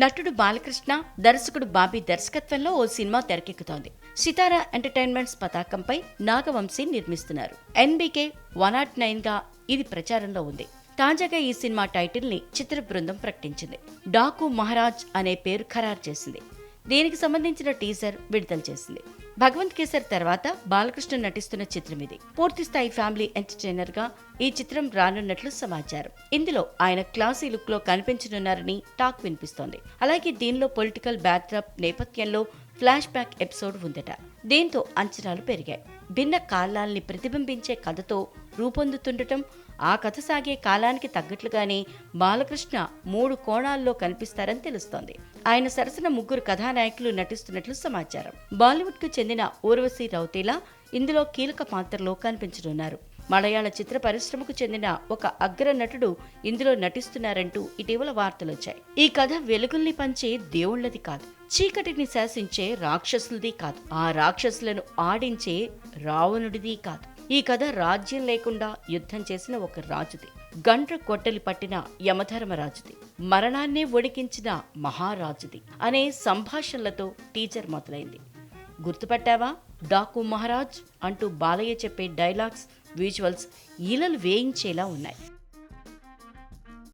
నటుడు బాలకృష్ణ, దర్శకుడు బాబీ దర్శకత్వంలో ఓ సినిమా తెరకెక్కుతోంది. సితారా ఎంటర్టైన్మెంట్స్ పతాకంపై నాగవంశీ నిర్మిస్తున్నారు. ఎన్బీకే 109 గా ఇది ప్రచారంలో ఉంది. తాజాగా ఈ సినిమా టైటిల్ ని చిత్ర బృందం ప్రకటించింది. డాకు మహారాజ్ అనే పేరు ఖరారు చేసింది. దీనికి సంబంధించిన టీజర్ విడుదల చేసింది. భగవంత్ కేసర్ తర్వాత బాలకృష్ణ నటిస్తున్న చిత్రం ఇది. పూర్తిస్థాయి ఫ్యామిలీ ఎంటర్టైనర్ గా ఈ చిత్రం రానున్నట్లు సమాచారం. ఇందులో ఆయన క్లాసీ లుక్ లో కనిపించనున్నారని టాక్ వినిపిస్తోంది. అలాగే దీనిలో పొలిటికల్ బ్యాక్డ్రాప్ నేపథ్యంలో ఫ్లాష్ బ్యాక్ ఎపిసోడ్ ఉందట. దీంతో అంచనాలు పెరిగాయి. భిన్న కాలాల్ని ప్రతిబింబించే కథతో రూపొందుతుండటం, ఆ కథ సాగే కాలానికి తగ్గట్లుగానే బాలకృష్ణ 3 కోణాల్లో కనిపిస్తారని తెలుస్తోంది. ఆయన సరసన 3 కథానాయకులు నటిస్తున్నట్లు సమాచారం. బాలీవుడ్ కు చెందిన ఊర్వశి రౌతేలా ఇందులో కీలక పాత్రలో కనిపించనున్నారు. మలయాళ చిత్ర పరిశ్రమకు చెందిన ఒక అగ్ర నటుడు ఇందులో నటిస్తున్నారంటూ ఇటీవల వార్తలొచ్చాయి. ఈ కథ వెలుగుల్ని పంచే దేవుళ్లది కాదు, చీకటిని శాసించే రాక్షసులది కాదు, ఆ రాక్షసులను ఆడించే రావణుడిది కాదు. ఈ కథ రాజ్యం లేకుండా యుద్ధం చేసిన ఒక రాజుది, గండ్ర కొట్టలి పట్టిన యమధర్మరాజుది, మరణాన్నే ఒడికించిన మహారాజుది అనే సంభాషణలతో టీజర్ మొదలైంది. గుర్తుపట్టావా డాకు మహారాజ్ అంటూ బాలయ్య చెప్పే డైలాగ్స్, విజువల్స్ ఈలలు వేయించేలా ఉన్నాయి.